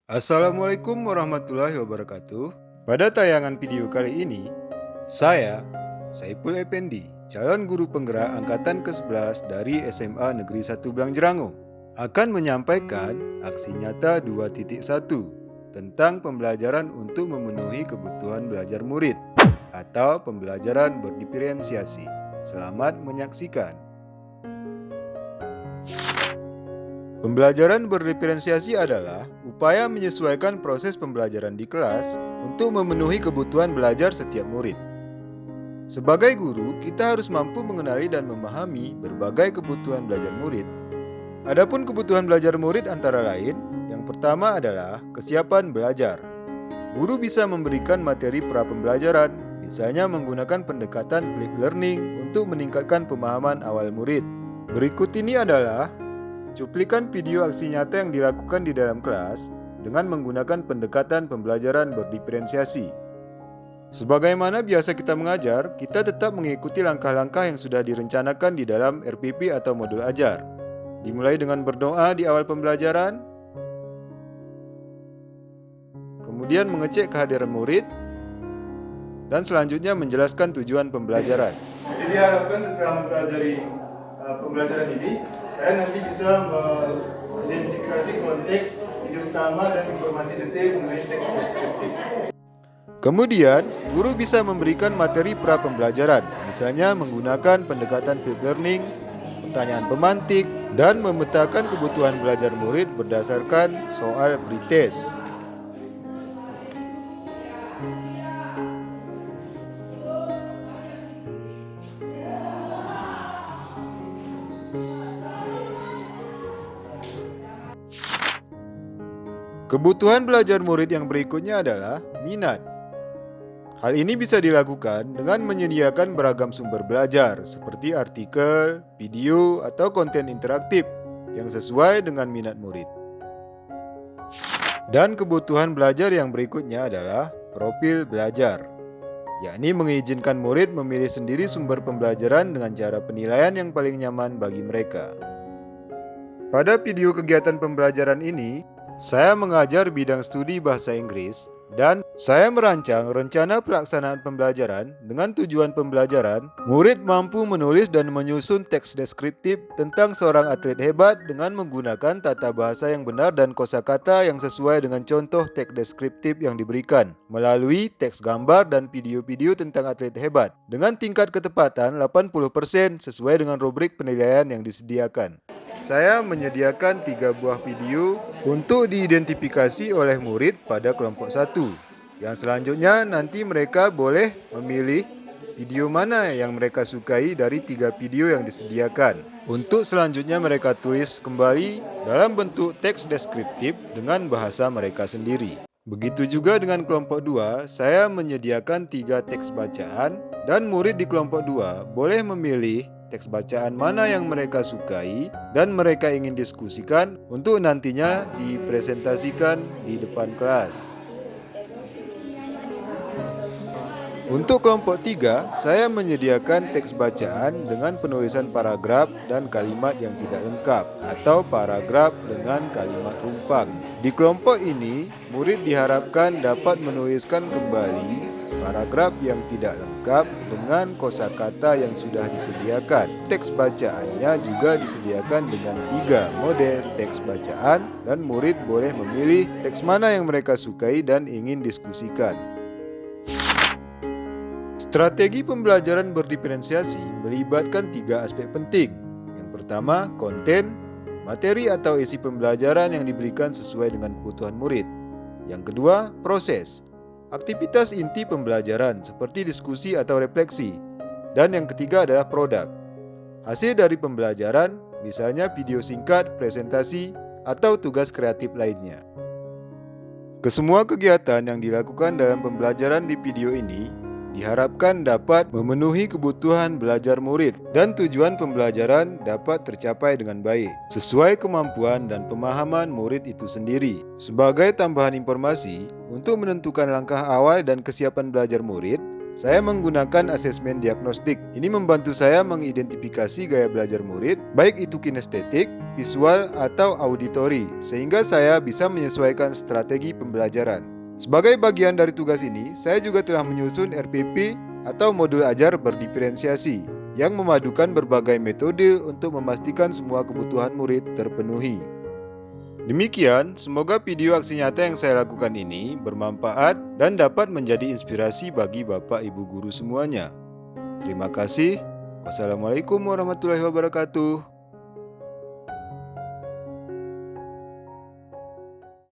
Assalamualaikum warahmatullahi wabarakatuh. Pada tayangan video kali ini, saya, Saipul Effendi, calon guru penggerak angkatan ke-11 dari SMA Negeri 1 Blangjerango, akan menyampaikan aksi nyata 2.1 tentang pembelajaran untuk memenuhi kebutuhan belajar murid atau pembelajaran berdiferensiasi. Selamat menyaksikan. Pembelajaran berdiferensiasi adalah upaya menyesuaikan proses pembelajaran di kelas untuk memenuhi kebutuhan belajar setiap murid. Sebagai guru, kita harus mampu mengenali dan memahami berbagai kebutuhan belajar murid. Adapun kebutuhan belajar murid antara lain, yang pertama adalah kesiapan belajar. Guru bisa memberikan materi pra-pembelajaran, misalnya menggunakan pendekatan flipped learning untuk meningkatkan pemahaman awal murid. Berikut ini adalah cuplikan video aksi nyata yang dilakukan di dalam kelas dengan menggunakan pendekatan pembelajaran berdiferensiasi. Sebagaimana biasa kita mengajar, kita tetap mengikuti langkah-langkah yang sudah direncanakan di dalam RPP atau modul ajar. Dimulai dengan berdoa di awal pembelajaran, kemudian mengecek kehadiran murid, dan selanjutnya menjelaskan tujuan pembelajaran. Jadi diharapkan setelah mempelajari pembelajaran ini, kalian nanti bisa mengidentifikasi konteks, ide utama, dan informasi detail mengenai teks deskriptif. Kemudian, guru bisa memberikan materi pra-pembelajaran, misalnya menggunakan pendekatan flipped learning, pertanyaan pemantik, dan memetakan kebutuhan belajar murid berdasarkan soal pretest. Kebutuhan belajar murid yang berikutnya adalah minat. Hal ini bisa dilakukan dengan menyediakan beragam sumber belajar seperti artikel, video, atau konten interaktif yang sesuai dengan minat murid. Dan kebutuhan belajar yang berikutnya adalah profil belajar, yakni mengizinkan murid memilih sendiri sumber pembelajaran dengan cara penilaian yang paling nyaman bagi mereka. Pada video kegiatan pembelajaran ini, saya mengajar bidang studi bahasa Inggris dan saya merancang rencana pelaksanaan pembelajaran dengan tujuan pembelajaran murid mampu menulis dan menyusun teks deskriptif tentang seorang atlet hebat dengan menggunakan tata bahasa yang benar dan kosakata yang sesuai dengan contoh teks deskriptif yang diberikan melalui teks gambar dan video-video tentang atlet hebat dengan tingkat ketepatan 80% sesuai dengan rubrik penilaian yang disediakan. Saya menyediakan 3 buah video untuk diidentifikasi oleh murid pada kelompok 1. Yang selanjutnya nanti mereka boleh memilih video mana yang mereka sukai dari 3 video yang disediakan. Untuk selanjutnya mereka tulis kembali dalam bentuk teks deskriptif dengan bahasa mereka sendiri. Begitu juga dengan kelompok 2, saya menyediakan 3 teks bacaan dan murid di kelompok 2 boleh memilih teks bacaan mana yang mereka sukai dan mereka ingin diskusikan untuk nantinya dipresentasikan di depan kelas. Untuk kelompok 3, saya menyediakan teks bacaan dengan penulisan paragraf dan kalimat yang tidak lengkap atau paragraf dengan kalimat rumpang. Di kelompok ini, murid diharapkan dapat menuliskan kembali paragraf yang tidak lengkap dengan kosakata yang sudah disediakan. Teks bacaannya juga disediakan dengan 3 model teks bacaan dan murid boleh memilih teks mana yang mereka sukai dan ingin diskusikan. Strategi pembelajaran berdiferensiasi melibatkan 3 aspek penting. Yang pertama, konten, materi atau isi pembelajaran yang diberikan sesuai dengan kebutuhan murid. Yang kedua, proses, aktivitas inti pembelajaran seperti diskusi atau refleksi. Dan yang ketiga adalah produk, hasil dari pembelajaran, misalnya video singkat, presentasi, atau tugas kreatif lainnya. Kesemua kegiatan yang dilakukan dalam pembelajaran di video ini diharapkan dapat memenuhi kebutuhan belajar murid dan tujuan pembelajaran dapat tercapai dengan baik, sesuai kemampuan dan pemahaman murid itu sendiri. Sebagai tambahan informasi, untuk menentukan langkah awal dan kesiapan belajar murid, saya menggunakan asesmen diagnostik. Ini membantu saya mengidentifikasi gaya belajar murid, baik itu kinestetik, visual, atau auditori, sehingga saya bisa menyesuaikan strategi pembelajaran. Sebagai bagian dari tugas ini, saya juga telah menyusun RPP atau modul ajar berdiferensiasi yang memadukan berbagai metode untuk memastikan semua kebutuhan murid terpenuhi. Demikian, semoga video aksi nyata yang saya lakukan ini bermanfaat dan dapat menjadi inspirasi bagi Bapak Ibu guru semuanya. Terima kasih. Wassalamualaikum warahmatullahi wabarakatuh.